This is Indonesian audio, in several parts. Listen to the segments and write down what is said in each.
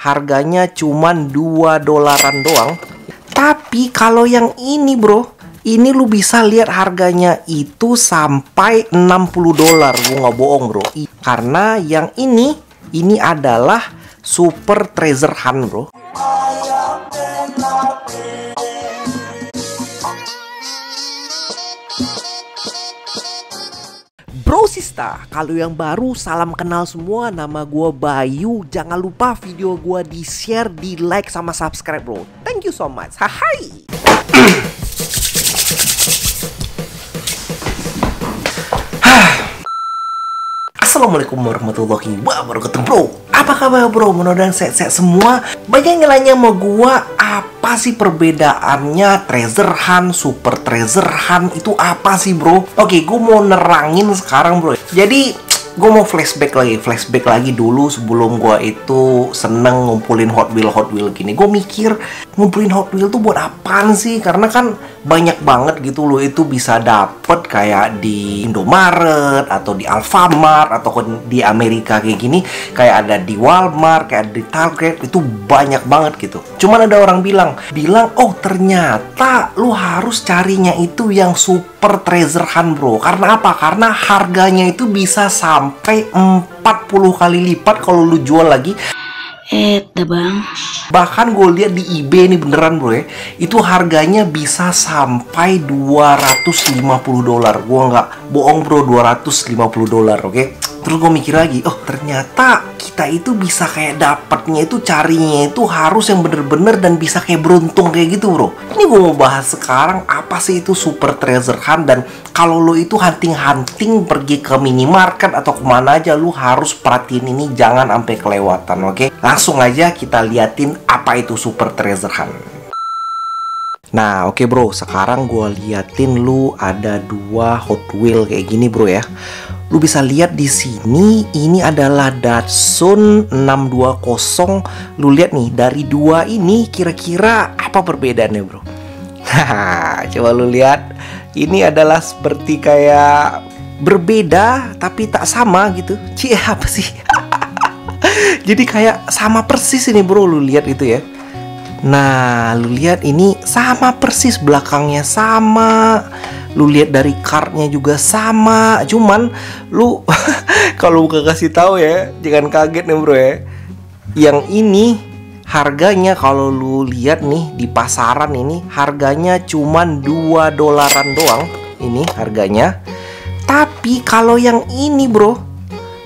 harganya cuman 2 dolaran doang. Tapi kalau yang ini bro, ini lu bisa lihat harganya itu sampai 60 dolar. Gue nggak bohong bro. Karena yang ini adalah Super Treasure Hunt bro. Bro Sista, kalau yang baru salam kenal semua, nama gua Bayu. Jangan lupa video gua di share, di like sama subscribe bro. Thank you so much. Hai. Assalamualaikum warahmatullahi wabarakatuh bro. Apa kabar bro? Mudah-mudahan sehat-sehat semua. Banyak yang nanya sama gua, apa sih perbedaannya Treasure Hunt, Super Treasure Hunt itu apa sih bro? Oke, gua mau nerangin sekarang bro. Jadi gue mau flashback lagi dulu sebelum gue itu seneng ngumpulin Hot Wheel gini. Gue mikir ngumpulin Hot Wheel tuh buat apaan sih? Karena kan banyak banget gitu loh, itu bisa dapet kayak di Indomaret atau di Alfamart atau di Amerika kayak gini, kayak ada di Walmart, kayak di Target, itu banyak banget gitu. Cuman ada orang bilang oh ternyata lu harus carinya itu yang Super Treasure Hunt bro. Karena apa? Karena harganya itu bisa sampai 40 kali lipat kalau lu jual lagi. Bang. Bahkan gue lihat di eBay ini beneran bro ya, itu harganya bisa sampai 250 dolar. Gue nggak bohong bro, 250 dolar, oke? Terus gue mikir lagi, oh ternyata kita itu bisa kayak dapatnya itu, carinya itu harus yang bener-bener dan bisa kayak beruntung kayak gitu bro. Ini gue mau bahas sekarang apa sih itu Super Treasure Hunt, dan kalau lo itu hunting pergi ke minimarket atau kemana aja, lu harus perhatiin ini, jangan sampai kelewatan, oke? Langsung aja kita liatin apa itu Super Treasure Hunt. Nah oke bro, sekarang gue liatin lu ada 2 Hot Wheel kayak gini bro ya. Lu bisa lihat di sini, ini adalah Datsun 620. Lu lihat nih, dari 2 ini kira-kira apa perbedaannya bro? Nah, coba lu lihat. Ini adalah seperti kayak berbeda tapi tak sama gitu. Apa sih? Jadi kayak sama persis ini bro, lu lihat itu ya. Nah, lu lihat ini sama persis, belakangnya sama. Lu lihat dari kartnya juga sama. Cuman lu kalau gak kasih tahu ya, jangan kaget nih bro ya. Yang ini harganya kalau lu lihat nih di pasaran ini harganya cuman 2 dolaran doang. Ini harganya. Tapi kalau yang ini bro,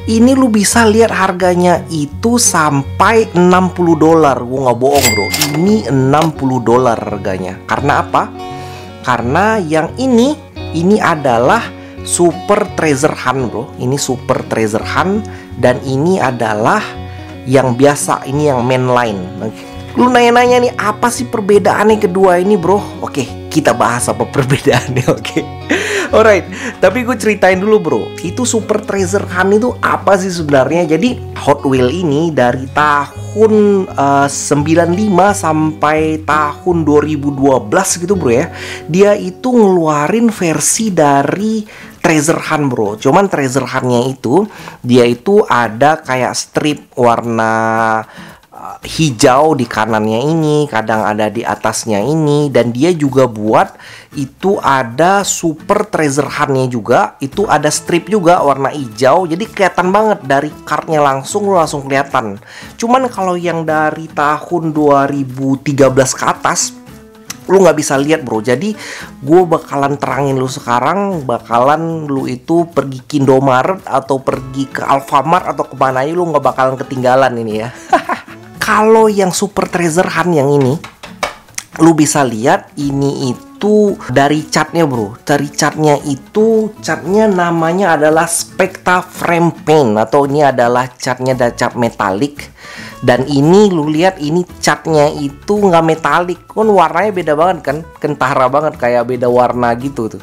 ini lu bisa lihat harganya itu sampai 60 dolar. Gue nggak bohong bro, ini 60 dolar harganya. Karena apa? Karena yang ini adalah Super Treasure Hunt bro. Ini Super Treasure Hunt, dan ini adalah yang biasa, ini yang mainline. Lu nanya-nanya nih, apa sih perbedaannya kedua ini bro? Oke, kita bahas apa perbedaannya, oke? Alright, tapi gue ceritain dulu bro, itu Super Treasure Hunt itu apa sih sebenarnya? Jadi Hot Wheel ini dari tahun 95 sampai tahun 2012 gitu bro ya, dia itu ngeluarin versi dari Treasure Hunt bro. Cuman Treasure Hunt-nya itu, dia itu ada kayak strip warna hijau di kanannya ini, kadang ada di atasnya ini, dan dia juga buat itu ada Super Treasure Hunt-nya juga, itu ada strip juga warna hijau, jadi kelihatan banget dari kartnya langsung, lu langsung kelihatan. Cuman kalau yang dari tahun 2013 ke atas, lu nggak bisa lihat bro. Jadi gue bakalan terangin lu sekarang, bakalan lu itu pergi ke Indomaret atau pergi ke Alfamart atau kemana aja, lu nggak bakalan ketinggalan ini ya. Kalau yang Super Treasure Hunt yang ini, lu bisa lihat ini itu dari catnya bro. Dari catnya itu, catnya namanya adalah Spectra Frame Paint, atau ini adalah catnya dari cat metalik. Dan ini lu lihat, ini catnya itu nggak metalik, kan warnanya beda banget kan, kentara banget, kayak beda warna gitu tuh,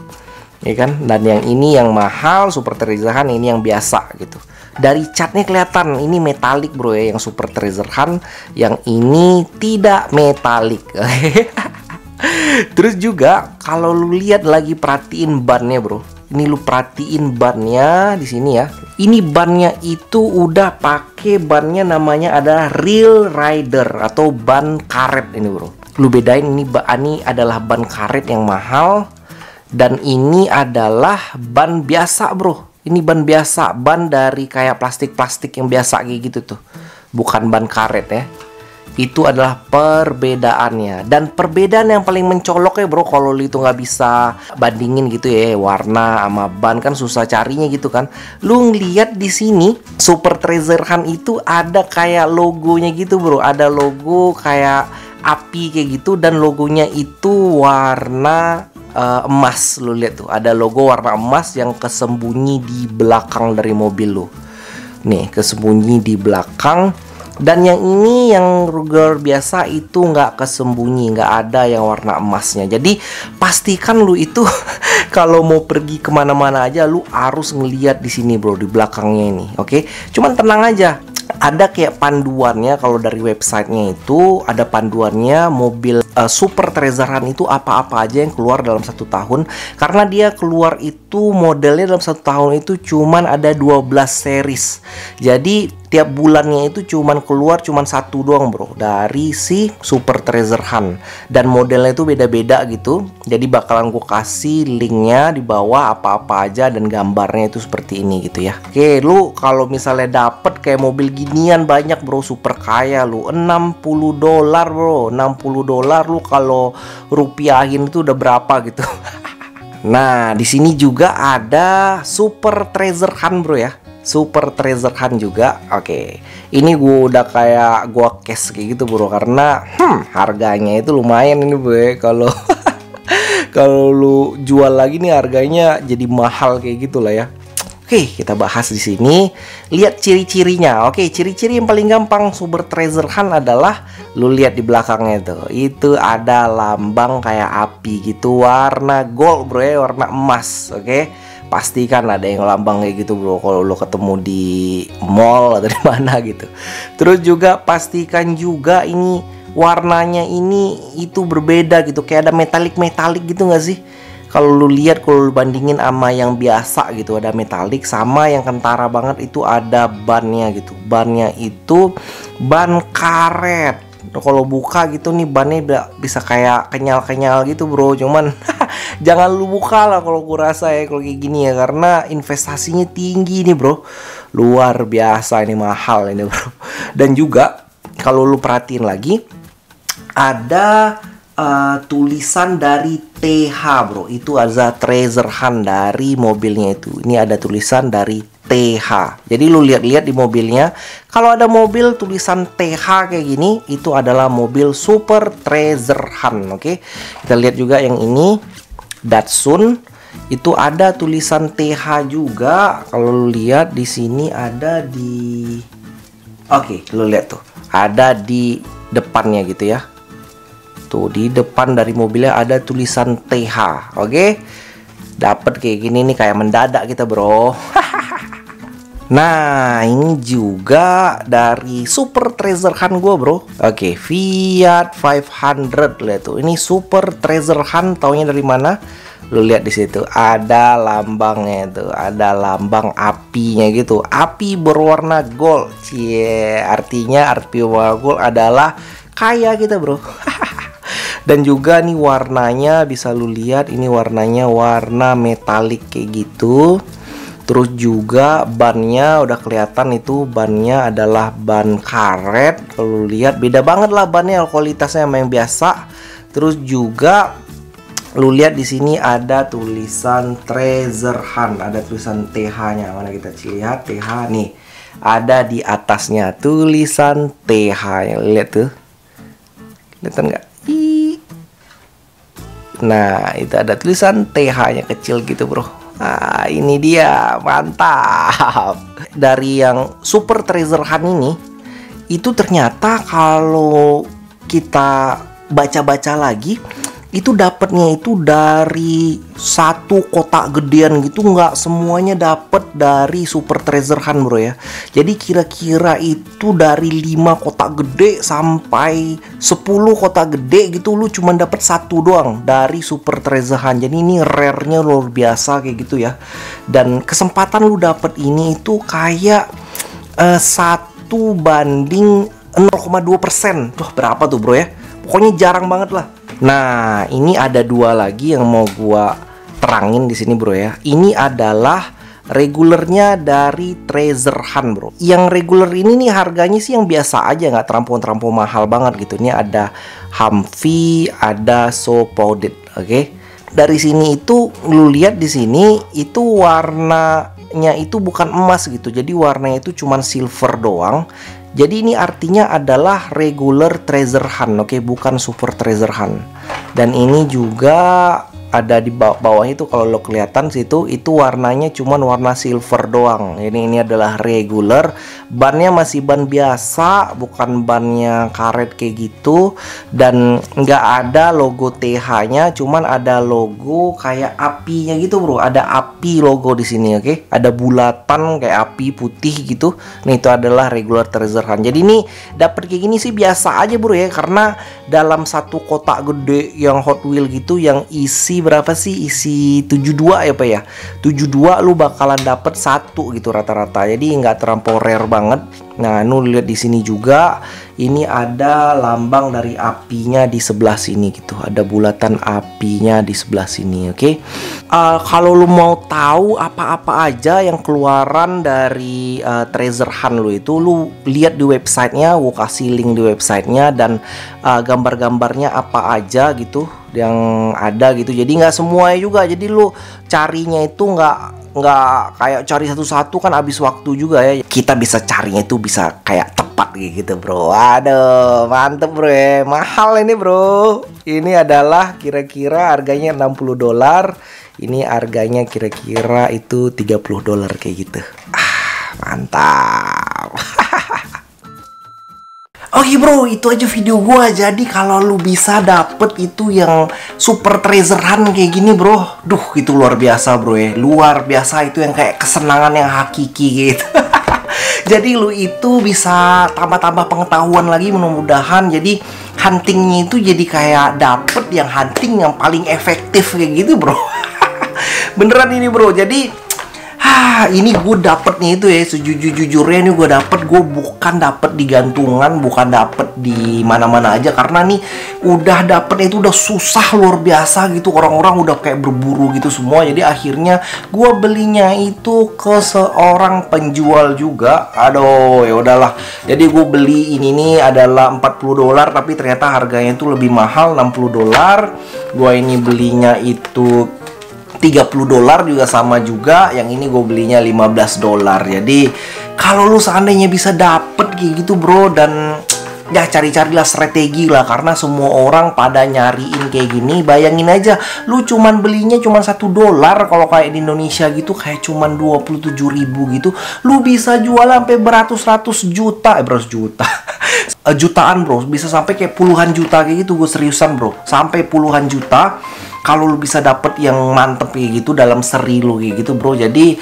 ya kan. Dan yang ini yang mahal, Super Treasure Hunt, ini yang biasa gitu. Dari catnya kelihatan ini metalik bro ya, yang Super Treasure Hunt, yang ini tidak metalik. Terus juga kalau lu lihat lagi, perhatiin bannya bro. Ini lu perhatiin bannya di sini ya. Ini bannya itu udah pakai bannya namanya adalah Real Rider atau ban karet ini bro. Lu bedain ini adalah ban karet yang mahal dan ini adalah ban biasa bro. Ini ban biasa, ban dari kayak plastik-plastik yang biasa kayak gitu tuh. Bukan ban karet ya. Itu adalah perbedaannya. Dan perbedaan yang paling mencolok ya bro, kalau lu itu nggak bisa bandingin gitu ya, warna sama ban kan susah carinya gitu kan. Lu ngeliat di sini Super Treasure Hunt itu ada kayak logonya gitu bro. Ada logo kayak api kayak gitu dan logonya itu warna emas. Lu lihat tuh, ada logo warna emas yang kesembunyi di belakang dari mobil lu. Nih, kesembunyi di belakang. Dan yang ini yang Ruger biasa itu nggak kesembunyi, nggak ada yang warna emasnya. Jadi pastikan lu itu kalau mau pergi kemana-mana aja lu harus ngeliat di sini bro, di belakangnya ini. Oke, cuman tenang aja. Ada kayak panduannya, kalau dari websitenya itu ada panduannya mobil Super Treasure Hunt itu apa-apa aja yang keluar dalam 1 tahun. Karena dia keluar itu modelnya dalam 1 tahun itu cuman ada 12 series. Jadi tiap bulannya itu cuman keluar cuman 1 doang bro dari si Super Treasure Hunt. Dan modelnya itu beda-beda gitu. Jadi bakalan gue kasih linknya di bawah apa-apa aja dan gambarnya itu seperti ini gitu ya. Oke, lu kalau misalnya dapet kayak mobil ginian banyak bro, super kaya lu. $60 bro, $60 lu kalau rupiahin itu udah berapa gitu. Nah, di sini juga ada Super Treasure Hunt bro ya. Super Treasure Hunt juga. Oke. Ini gue udah kayak gua cash kayak gitu bro, karena harganya itu lumayan ini bro ya. Kalau kalau lu jual lagi nih harganya jadi mahal kayak gitulah ya. Oke, kita bahas di sini. Lihat ciri-cirinya. Oke, ciri-ciri yang paling gampang Super Treasure Hunt adalah lu lihat di belakangnya itu. Itu ada lambang kayak api gitu, warna gold bro ya, warna emas. Oke. Pastikan ada yang lambang kayak gitu bro kalau lu ketemu di mall atau di mana gitu. Terus juga pastikan juga ini warnanya ini itu berbeda gitu, kayak ada metalik gitu nggak sih? Kalau lu lihat, kalau lu bandingin sama yang biasa gitu, ada metalik sama yang kentara banget itu ada bannya gitu. Bannya itu ban karet. Kalau buka gitu nih bannya bisa kayak kenyal gitu bro. Cuman jangan lu buka lah kalau gue rasa ya kalau kayak gini ya, karena investasinya tinggi nih bro. Luar biasa, ini mahal ini bro. Dan juga kalau lu perhatiin lagi ada tulisan dari TH bro. Itu ada Treasure Hunt dari mobilnya itu. Ini ada tulisan dari TH. Jadi lu lihat-lihat di mobilnya, kalau ada mobil tulisan TH kayak gini, itu adalah mobil Super Treasure Hunt. Oke. Kita lihat juga yang ini Datsun, itu ada tulisan TH juga. Kalau lu lihat di sini ada di lu lihat tuh, ada di depannya gitu ya. Tuh di depan dari mobilnya ada tulisan TH. Oke. Dapat kayak gini nih, kayak mendadak kita bro. Nah, ini juga dari Super Treasure Hunt gue bro. Oke, Fiat 500. Lihat tuh, ini Super Treasure Hunt. Taunya dari mana? Lu lihat di situ ada lambangnya itu, ada lambang apinya gitu. Api berwarna gold. Cie, artinya api berwarna gold adalah kaya kita bro. Dan juga nih warnanya bisa lu lihat, ini warnanya warna metalik kayak gitu. Terus juga bannya udah kelihatan itu bannya adalah ban karet. Kalau lu lihat beda banget lah bannya, kualitasnya sama yang biasa. Terus juga lu lihat di sini ada tulisan Treasure Hunt, ada tulisan TH-nya. Mana kita lihat TH nih. Ada di atasnya tulisan TH-nya. Lihat tuh. Kelihatan nggak? Nah, itu ada tulisan TH-nya kecil gitu bro. Nah, ini dia, mantap. Dari yang Super Treasure Hunt ini, itu ternyata kalau kita baca-baca lagi, itu dapatnya itu dari satu kotak gedean gitu, nggak semuanya dapat dari Super Treasure Hunt bro ya. Jadi kira-kira itu dari 5 kotak gede sampai 10 kotak gede gitu, lu cuma dapat satu doang dari Super Treasure Hunt. Jadi ini rare-nya luar biasa kayak gitu ya. Dan kesempatan lu dapat ini itu kayak 1 banding 0,2%. Tuh berapa tuh bro ya? Pokoknya jarang banget lah. Nah, ini ada 2 lagi yang mau gua terangin di sini bro ya. Ini adalah regulernya dari Treasure Hunt bro. Yang regular ini nih harganya sih yang biasa aja, nggak terampau-terampau mahal banget gitu. Ini ada Humphrey, ada So Powdered, oke? Dari sini itu lu lihat di sini itu warnanya itu bukan emas gitu. Jadi warnanya itu cuman silver doang. Jadi ini artinya adalah regular Treasure Hunt, oke, bukan Super Treasure Hunt. Dan ini juga ada di bawah itu, kalau lo kelihatan situ itu warnanya cuman warna silver doang. Ini adalah regular, bannya masih ban biasa, bukan bannya karet kayak gitu, dan nggak ada logo TH-nya, cuman ada logo kayak apinya gitu bro. Ada api logo di sini, oke? Ada bulatan kayak api putih gitu. Nih itu adalah regular Treasure Hunt. Jadi ini dapat kayak gini sih biasa aja bro ya, karena dalam satu kotak gede yang Hot Wheel gitu yang isi berapa sih? Isi 72 ya Pak ya. 72 lu bakalan dapet satu gitu rata-rata. Jadi nggak terlampau rare banget. Nah, lu lihat di sini juga ini ada lambang dari apinya di sebelah sini gitu. Ada bulatan apinya di sebelah sini, oke? Kalau lu mau tahu apa-apa aja yang keluaran dari Treasure Hunt lu itu, lu lihat di websitenya. Gua kasih link di websitenya dan gambar-gambarnya apa aja gitu yang ada gitu. Jadi nggak semuanya juga. Jadi lu carinya itu nggak kayak cari satu-satu kan habis waktu juga ya. Kita bisa carinya itu bisa kayak tepat gitu bro. Aduh mantep bro ya. Mahal ini bro. Ini adalah kira-kira harganya $60. Ini harganya kira-kira itu $30 kayak gitu. Mantap. Oke bro, itu aja video gua. Jadi kalau lu bisa dapet itu yang Super Treasure Hunt kayak gini bro, duh itu luar biasa bro ya. Luar biasa, itu yang kayak kesenangan yang hakiki gitu. Jadi lu itu bisa tambah-tambah pengetahuan lagi mudah-mudahan. Jadi huntingnya itu jadi kayak dapet yang hunting yang paling efektif kayak gitu bro. Beneran ini bro. Jadi ini gue dapetnya itu ya, sejujur-jujurnya ini gue bukan dapet di gantungan, bukan dapet di mana-mana aja, karena nih udah dapetnya itu udah susah luar biasa gitu, orang-orang udah kayak berburu gitu semua. Jadi akhirnya gue belinya itu ke seorang penjual juga. Aduh ya udahlah. Jadi gue beli ini nih adalah $40, tapi ternyata harganya itu lebih mahal, $60. Gue ini belinya itu $30 juga sama juga. Yang ini gue belinya $15. Jadi kalau lu seandainya bisa dapet kayak gitu bro, dan ya cari-carilah strategi lah, karena semua orang pada nyariin kayak gini. Bayangin aja lu cuman belinya cuman $1. Kalau kayak di Indonesia gitu kayak cuman 27.000 gitu, lu bisa jual sampai beratus-ratus juta, beratus juta. Jutaan bro, bisa sampai kayak puluhan juta kayak gitu. Gue seriusan bro, sampai puluhan juta kalau lu bisa dapet yang mantep kayak gitu dalam seri lu kayak gitu bro. Jadi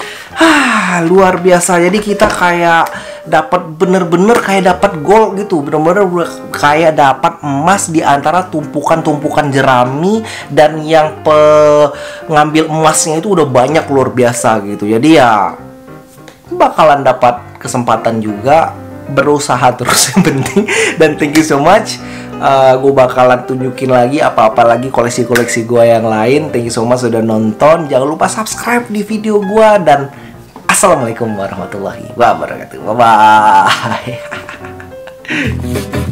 luar biasa. Jadi kita kayak dapat bener-bener kayak dapat gold gitu, bener-bener kayak dapat emas di antara tumpukan-tumpukan jerami, dan yang ngambil emasnya itu udah banyak luar biasa gitu. Jadi ya bakalan dapat kesempatan juga, berusaha terus yang penting. Dan thank you so much. Gue bakalan tunjukin lagi apa-apa lagi koleksi-koleksi gue yang lain. Thank you so much sudah nonton. Jangan lupa subscribe di video gue. Dan assalamualaikum warahmatullahi wabarakatuh. Bye bye.